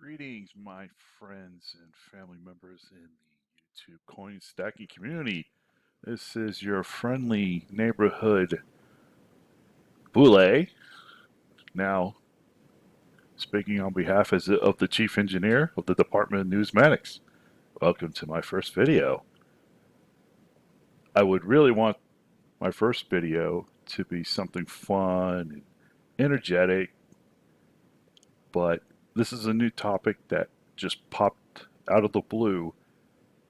Greetings, my friends and family members in the YouTube coin stacking community. This is your friendly neighborhood boule. Now, speaking on behalf of the chief engineer of the Department of Numismatics. Welcome to my first video. I would really want my first video to be something fun and energetic, but this is a new topic that just popped out of the blue,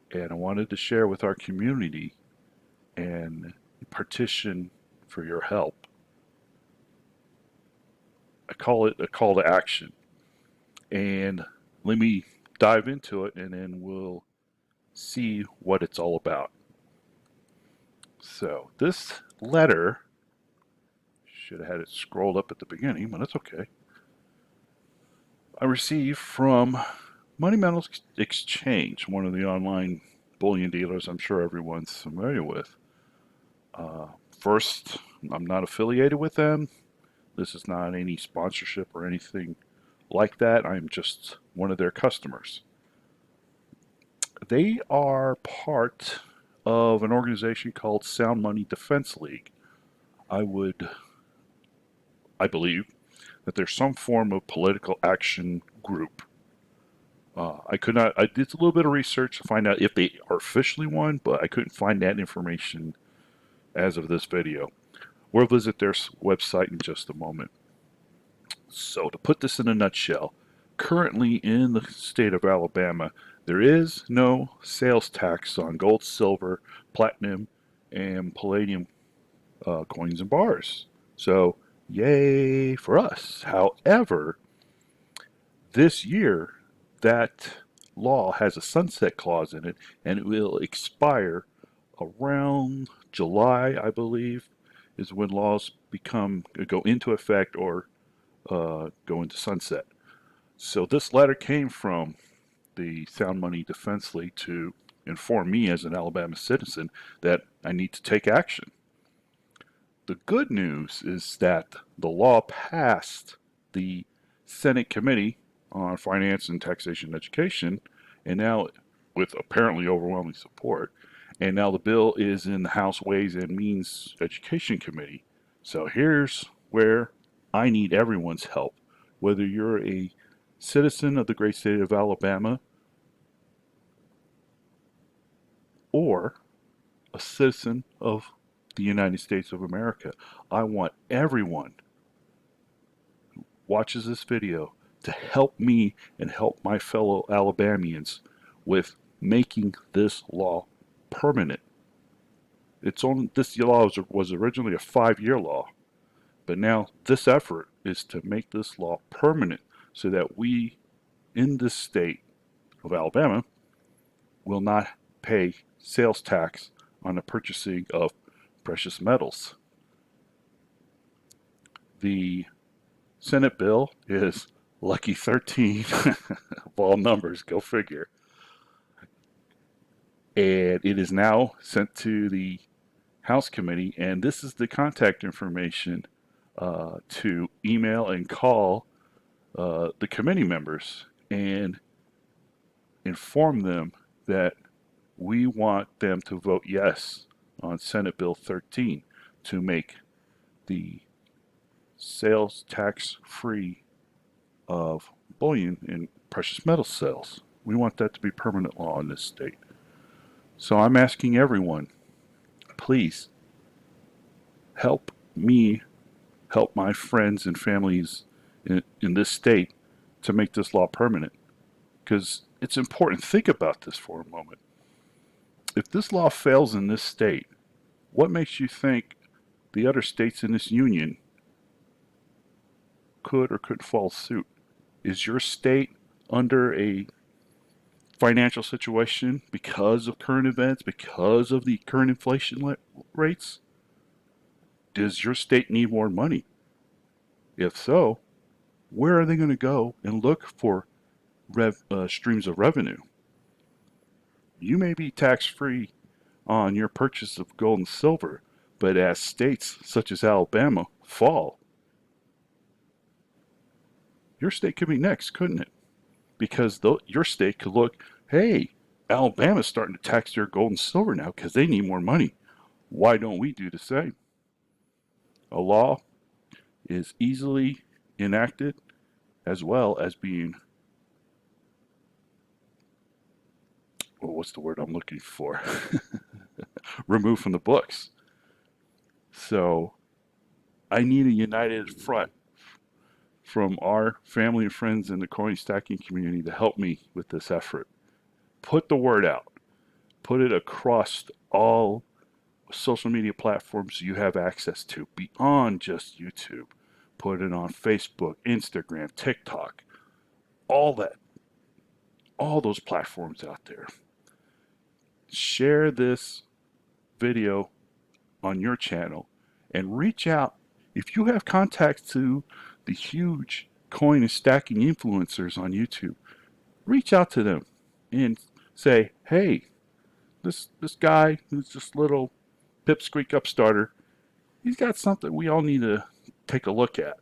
and I wanted to share with our community and petition for your help. I call it a call to action. And let me dive into it and then we'll see what it's all about. So, this letter, should have had it scrolled up at the beginning, but that's okay. I received from Money Metals Exchange, one of the online bullion dealers I'm sure everyone's familiar with. First, I'm not affiliated with them. This is not any sponsorship or anything like that. I'm just one of their customers. They are part of an organization called Sound Money Defense League. I believe that there's some form of political action group. I did a little bit of research to find out if they are officially one, but I couldn't find that information as of this video. We'll visit their website in just a moment. So, to put this in a nutshell, currently in the state of Alabama, there is no sales tax on gold, silver, platinum, and palladium coins and bars. So, yay for us. However, this year, that law has a sunset clause in it, and it will expire around July, I believe, is when laws go into effect or go into sunset. So this letter came from the Sound Money Defense League to inform me as an Alabama citizen that I need to take action. The good news is that the law passed the Senate Committee on Finance and Taxation Education, and now with apparently overwhelming support, and now the bill is in the House Ways and Means Education Committee. So here's where I need everyone's help. Whether you're a citizen of the great state of Alabama or a citizen of the United States of America, I want everyone who watches this video to help me and help my fellow Alabamians with making this law permanent. This law was originally a 5-year law, but now this effort is to make this law permanent so that we in this state of Alabama will not pay sales tax on the purchasing of precious metals. The Senate bill is lucky 13 of all numbers, go figure. And it is now sent to the House Committee, and this is the contact information to email and call the committee members and inform them that we want them to vote yes on Senate Bill 13 to make the sales tax free of bullion and precious metal sales. We want that to be permanent law in this state. So I'm asking everyone, please help me help my friends and families in this state to make this law permanent, because it's important. Think about this for a moment. If this law fails in this state, what makes you think the other states in this union could or couldn't follow suit? Is your state under a financial situation because of current events, because of the current inflation rates? Does your state need more money? If so, where are they going to go and look for streams of revenue? You may be tax-free on your purchase of gold and silver, but as states such as Alabama fall, your state could be next, couldn't it? because your state could look, hey, Alabama's starting to tax their gold and silver now because they need more money. Why don't we do the same? A law is easily enacted as well as being, well, what's the word I'm looking for? Removed from the books. So I need a united front from our family and friends in the coin stacking community to help me with this effort. Put the word out. Put it across all social media platforms you have access to beyond just YouTube. Put it on Facebook, Instagram, TikTok, all that, all those platforms out there. Share this video on your channel and reach out. If you have contacts to the huge coin and stacking influencers on YouTube, reach out to them and say, hey, this guy who's this little pipsqueak upstarter, he's got something we all need to take a look at.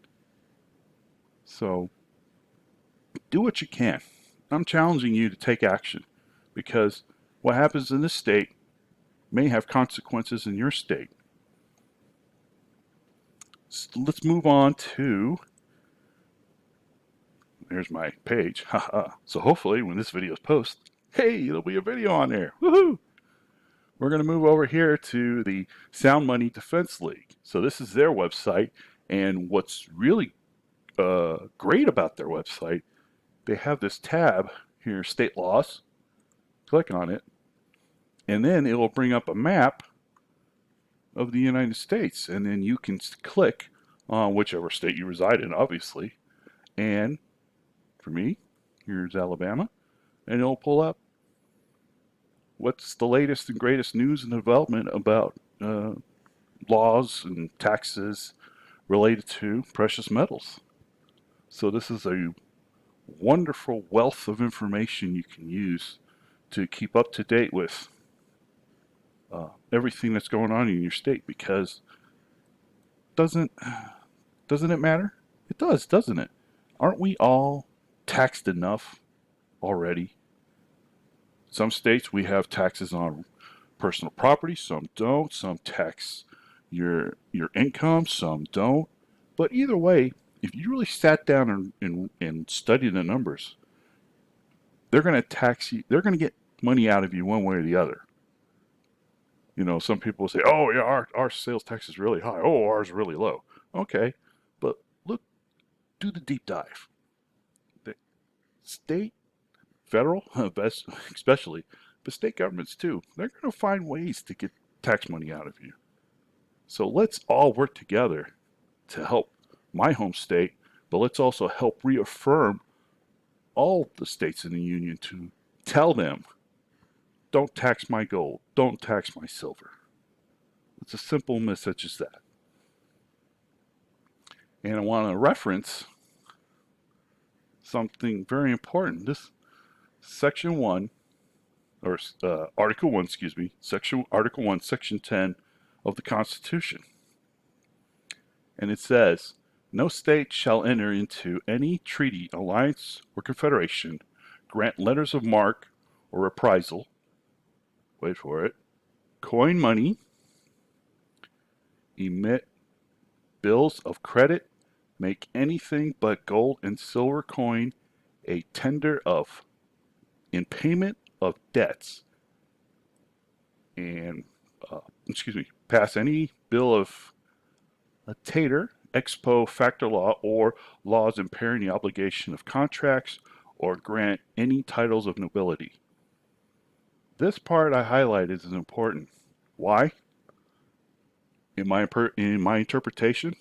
So do what you can. I'm challenging you to take action, because what happens in this state may have consequences in your state. So let's move on to, there's my page. So hopefully when this video is posted, hey, there'll be a video on there. Woohoo! We're going to move over here to the Sound Money Defense League. So this is their website, and what's really great about their website, they have this tab here, state laws. Click on it, and then it will bring up a map of the United States, and then you can click on whichever state you reside in, obviously. And for me, here's Alabama, and it'll pull up what's the latest and greatest news and development about laws and taxes related to precious metals. So this is a wonderful wealth of information you can use to keep up to date with everything that's going on in your state, because doesn't it matter? It does, doesn't it? Aren't we all taxed enough already? Some states we have taxes on personal property, some don't. Some tax your income, some don't. But either way, if you really sat down and studied the numbers, they're going to tax you. They're going to get money out of you one way or the other. You know, some people say, oh, yeah, our sales tax is really high. Oh, ours is really low. Okay, but look, do the deep dive. The state, federal, especially, but state governments too, they're going to find ways to get tax money out of you. So let's all work together to help my home state, but let's also help reaffirm all the states in the union to tell them, don't tax my gold, don't tax my silver. It's a simple message as that. And I want to reference something very important. This Section 1, or Article 1, Article 1, Section 10 of the Constitution. And it says, no state shall enter into any treaty, alliance, or confederation, grant letters of marque or reprisal, wait for it, coin money, emit bills of credit, make anything but gold and silver coin a tender of, in payment of debts, and pass any bill of attainder, expo facto law, or laws impairing the obligation of contracts, or grant any titles of nobility. This part I highlighted is important. Why? In my interpretation,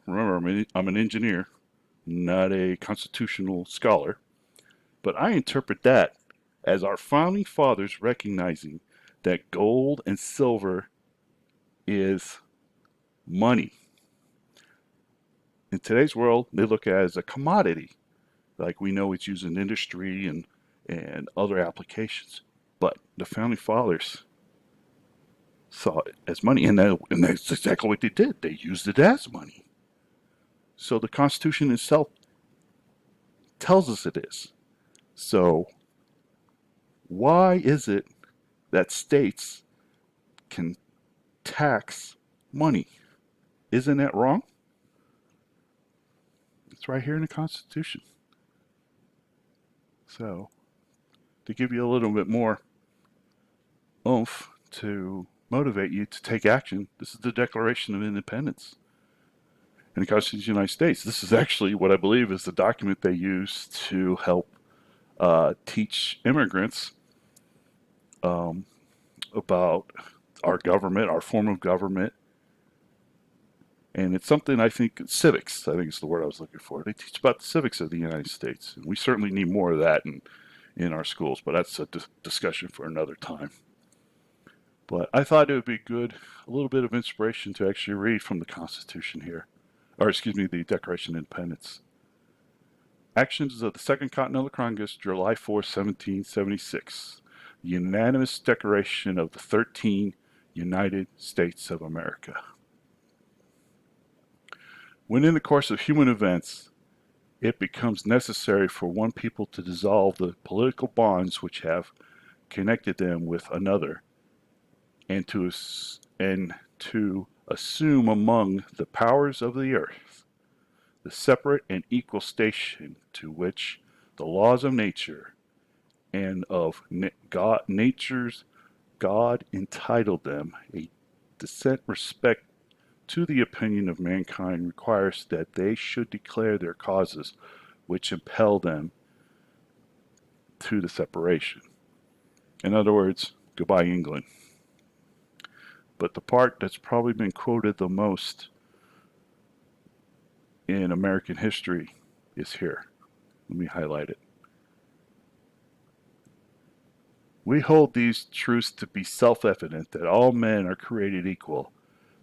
remember, I'm an engineer, not a constitutional scholar, but I interpret that as our founding fathers recognizing that gold and silver is money. In today's world, they look at it as a commodity, like we know it's used in industry and other applications. But the founding fathers saw it as money, and that's exactly what they did. They used it as money. So the Constitution itself tells us it is. So why is it that states can tax money? Isn't that wrong? It's right here in the Constitution. So to give you a little bit more oomph to motivate you to take action, this is the Declaration of Independence in the Constitution of the United States. This is actually what I believe is the document they use to help teach immigrants about our government, our form of government. And it's something I think, civics, I think is the word I was looking for. They teach about the civics of the United States. And we certainly need more of that in our schools, but that's a discussion for another time. But I thought it would be good, a little bit of inspiration to actually read from the Constitution here. Or excuse me, the Declaration of Independence. Actions of the Second Continental Congress, July 4, 1776. The unanimous declaration of the 13 United States of America. When in the course of human events, it becomes necessary for one people to dissolve the political bonds which have connected them with another, and to assume among the powers of the earth the separate and equal station to which the laws of nature and of nature's God entitled them, a decent respect to the opinion of mankind requires that they should declare their causes which impel them to the separation. In other words, goodbye England. But the part that's probably been quoted the most in American history is here. Let me highlight it. We hold these truths to be self-evident, that all men are created equal,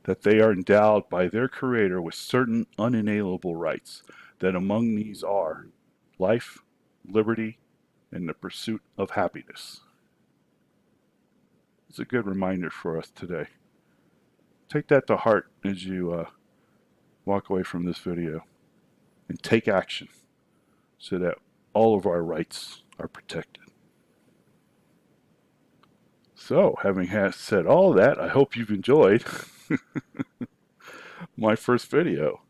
that they are endowed by their Creator with certain unalienable rights, that among these are life, liberty, and the pursuit of happiness. It's a good reminder for us today. Take that to heart as you walk away from this video, and take action so that all of our rights are protected. So, having said all that, I hope you've enjoyed my first video.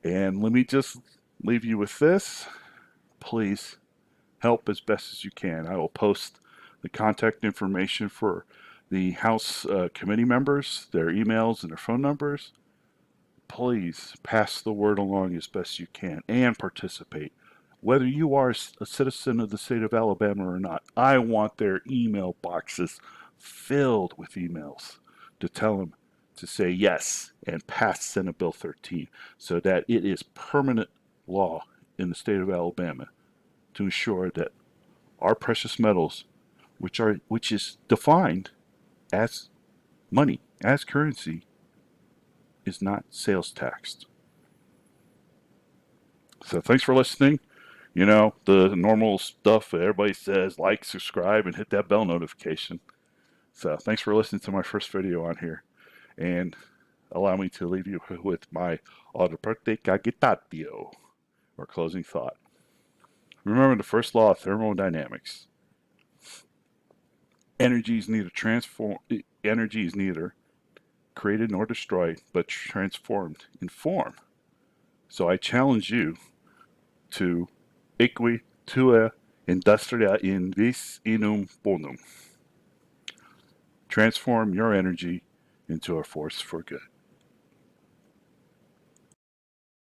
And let me just leave you with this. Please help as best as you can. I will post the contact information for the House committee members, their emails and their phone numbers. Please pass the word along as best you can and participate. Whether you are a citizen of the state of Alabama or not, I want their email boxes filled with emails to tell them to say yes and pass Senate Bill 13 so that it is permanent law in the state of Alabama to ensure that our precious metals, which is defined as money, as currency, is not sales taxed. So thanks for listening. You know, the normal stuff that everybody says, like, subscribe, and hit that bell notification. So thanks for listening to my first video on here. And allow me to leave you with my auto parte cagitatio, or closing thought. Remember the first law of thermodynamics. Energy is neither created nor destroyed, but transformed in form. So I challenge you to equi tua industria in vis inum bonum. Transform your energy into a force for good.